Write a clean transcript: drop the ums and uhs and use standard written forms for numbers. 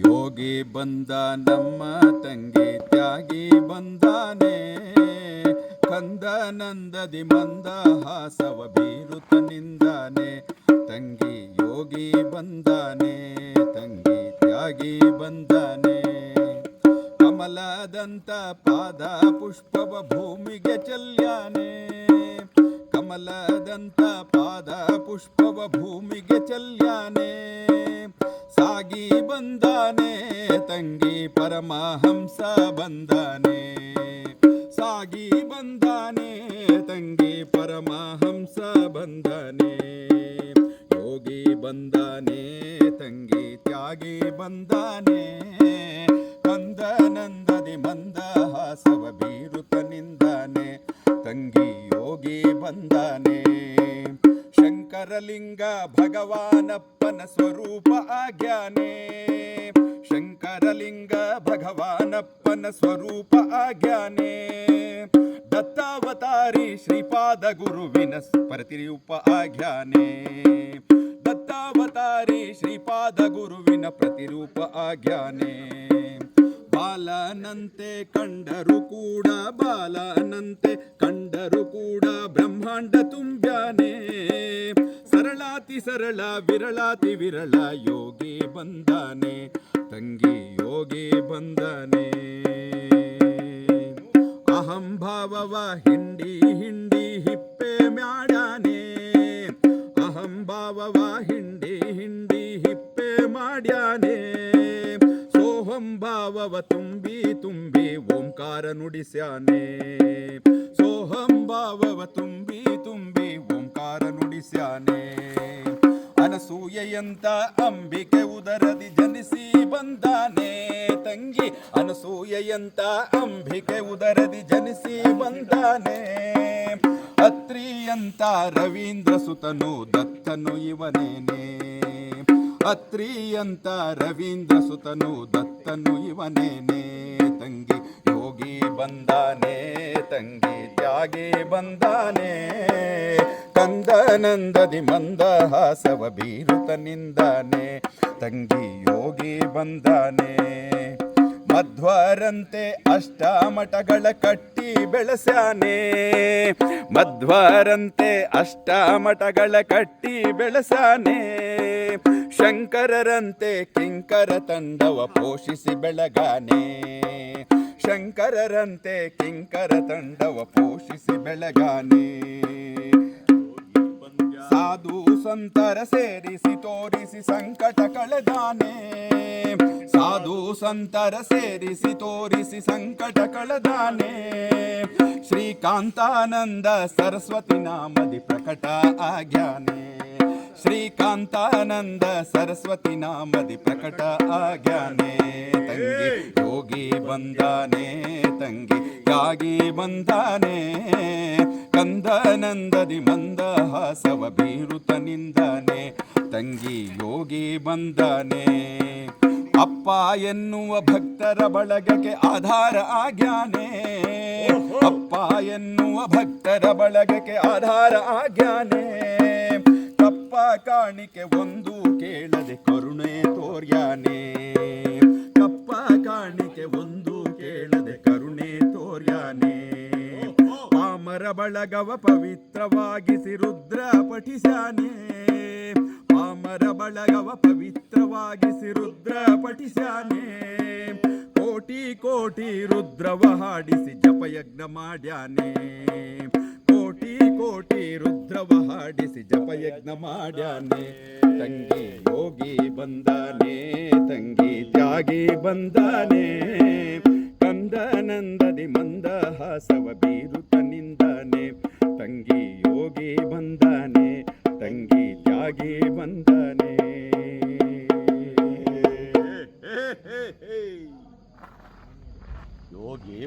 ಯೋಗಿ ಬಂದ ನಮ್ಮ ತಂಗಿ ತ್ಯಾಗಿ ಬಂದಾನೆ, ಕಂದನಂದದಿ ಮಂದ ಹಾಸವ ಬೀರುತ್ತ ನಿಂದಾನೆ. ತಂಗಿ ಯೋಗಿ ಬಂದಾನೆ, ತಂಗಿ ತ್ಯಾಗಿ ಬಂದಾನೆ. ಕಮಲದಂತ ಪಾದ ಪುಷ್ಪವ ಭೂಮಿಗೆ ಚೆಲ್ಯಾನೆ, ಕಮಲದಂತ ಪಾದ ಪುಷ್ಪವ ಭೂಮಿಗೆ ಚೆಲ್ಯಾನೆ. ಸಾಗಿ ಬಂದಾನೆ ತಂಗಿ ಪರಮಹಂಸ ಬಂದಾನೆ, ಸಾಗಿ ಬಂದಾನೆ ತಂಗಿ ಪರಮಹಂಸ ಬಂದಾನೆ. ಯೋಗಿ ಬಂದಾನೆ ತಂಗಿ ತ್ಯಾಗಿ ಬಂದಾನೆ, ಕಂದನಂದದಿ ಮಂದ ಹಾಸವ ಬೀರುತ್ತ ನಿಂದಾನೆ. ತಂಗಿ ಯೋಗಿ ಬಂದಾನೆ. ಶಂಕರಲಿಂಗ ಭಗವಾನಪ್ಪನ ಸ್ವರೂಪ ಆಗ್ಯಾನೆ, ಶಂಕರಲಿಂಗ ಭಗವಾನಪ್ಪನ ಸ್ವರೂಪ ಆಗ್ಯಾನೆ. ದತ್ತಾವತಾರಿ ಶ್ರೀಪಾದ ಗುರುವಿನ ಪ್ರತಿರೂಪ ಆಗ್ಯಾನೆ, ದತ್ತಾವತಾರಿ ಶ್ರೀಪಾದ ಗುರುವಿನ ಪ್ರತಿರೂಪ ಆಗ್ಯಾನೆ. ಬಾಲನಂತೆ ಕಂಡರು ಕೂಡ, ಬಾಲನಂತೆ ಕಂಡರು ಕೂಡ ಬ್ರಹ್ಮಾಂಡ ತುಂಬ್ಯಾನೆ. ಸರಳಾತಿ ಸರಳ ವಿರಳಾತಿ ವಿರಳ ಯೋಗಿ ಬಂದಾನೆ, ತಂಗಿ ಯೋಗಿ ಬಂದಾನೆ. ಅಹಂಭಾವವ ಹಿಂಡಿ ಹಿಂಡಿ ಹಿಪ್ಪೆ ಮಾಡ್ಯಾನೆ, ಅಹಂಭಾವವ ಹಿಂಡಿ ಹಿಂಡಿ ಹಿಪ್ಪೆ ಮಾಡ್ಯಾನೆ. ಸೋಹಂಭಾವವ ತುಂಬಿ ತುಂಬಿ ಓಂಕಾರ ನುಡಿಸ್ಯಾನೆ, ಸೋಹಂಭಾವವ ತುಂಬಿ ತುಂಬಿ ಓಂಕಾರ ನುಡಿಸ್ಯಾನೆ. ಅನಸೂಯೆಯಂತ ಅಂಬಿಕೆ ಉದರದಿ ಜನಿಸಿ ಬಂದಾನೆ, ತಂಗಿ ಅನಸೂಯೆಯಂತ ಅಂಬಿಕೆ ಉದರದಿ ಜನಿಸಿ ಬಂದಾನೆ. ಅತ್ರಿಯಂತ ರವೀಂದ್ರ ಸುತನು ದತ್ತನು ಇವನೇನೆ, ಅತ್ರಿಯಂತ ರವೀಂದ್ರ ಸುತನು ದತ್ತನು ಇವನೇನೆ. ತಂಗಿ ಯೋಗಿ ಬಂದಾನೆ, ತಂಗಿ ತ್ಯಾಗಿ ಬಂದಾನೆ. ಕಂದನಂದದಿ ಮಂದ ಹಾಸವ ಬೀರುತ್ತ ನಿಂದಾನೆ. ತಂಗಿ ಯೋಗಿ ಬಂದಾನೆ. ಮಧ್ವರಂತೆ ಅಷ್ಟಮಠಗಳ ಕಟ್ಟಿ ಬೆಳೆಸ್ಯಾನೆ, ಮಧ್ವರಂತೆ ಅಷ್ಟಮಠಗಳ ಕಟ್ಟಿ ಬೆಳೆಸ್ಯಾನೆ. ಶಂಕರರಂತೆ ಕಿಂಕರ ತಂಡವ ಪೋಷಿಸಿ ಬೆಳಗಾನೆ, ಶಂಕರರಂತೆ ಕಿಂಕರ ತಂಡವ ಪೋಷಿಸಿ ಬೆಳಗಾನೆ. ಸಾಧು ಸಂತರ ಸೇರಿಸಿ ತೋರಿಸಿ ಸಂಕಟ ಕಳೆದಾನೆ, ಸಾಧು ಸಂತರ ಸೇರಿಸಿ ತೋರಿಸಿ ಸಂಕಟ ಕಳೆದಾನೆ. ಶ್ರೀಕಾಂತಾನಂದ ಸರಸ್ವತಿ ನಾಮದಿ ಪ್ರಕಟ ಆಗ್ಯಾನೆ, ಶ್ರೀಕಾಂತಾನಂದ ಸರಸ್ವತಿ ನಾಮದಿ ಪ್ರಕಟ ಆಗ್ಯಾನೆ. ತಂಗಿ ಯೋಗಿ ಬಂದಾನೆ, ತಂಗಿ ತ್ಯಾಗಿ ಬಂದಾನೆ. ಕಂದನಂದದಿ ಮಂದ ಹಾಸವ ಬೀರುತ್ತ ನಿಂದಾನೆ. ತಂಗಿ ಯೋಗಿ ಬಂದಾನೆ. ಅಪ್ಪ ಎನ್ನುವ ಭಕ್ತರ ಬಳಗಕ್ಕೆ ಆಧಾರ ಆಗ್ಯಾನೆ, ಅಪ್ಪ ಎನ್ನುವ ಭಕ್ತರ ಬಳಗಕ್ಕೆ ಆಧಾರ ಆಗ್ಯಾನೆ. ಕಪ್ಪ ಕಾಣಿಕೆ ಒಂದು ಕೇಳದೆ ಕರುಣೆ ತೋರ್ಯಾನೆ, ಕಪ್ಪ ಕಾಣಿಕೆ ಒಂದು ಕೇಳದೆ ಕರುಣೆ ತೋರ್ಯಾನೆ. ಪಾಮರ ಬಳಗವ ಪವಿತ್ರವಾಗಿಸಿ ರುದ್ರ ಪಠಿಸ್ಯಾನೆ, ಪಾಮರ ಬಳಗವ ಪವಿತ್ರವಾಗಿಸಿ ರುದ್ರ ಪಠಿಸ್ಯಾನೆ. ಕೋಟಿ ಕೋಟಿ ರುದ್ರವ ಹಾಡಿಸಿ ಜಪಯಜ್ಞ ಮಾಡ್ಯಾನೆ, ಕೋಟಿ ಕೋಟಿ ರುದ್ರವ ಹಾಡಿಸಿ ಜಪಯಜ್ಞ ಮಾಡ್ಯಾನೆ. ತಂಗಿ ಯೋಗಿ ಬಂದಾನೆ, ತಂಗಿ ತ್ಯಾಗಿ ಬಂದಾನೆ. ಕಂದನಂದದಿ ಮಂದ ಹಾಸವ ಬೀರುತ್ತ ನಿಂದಾನೆ. ತಂಗಿ ಯೋಗಿ ಬಂದಾನೆ, ತಂಗಿ ತ್ಯಾಗಿ ಬಂದಾನೆ. ಯೋಗಿ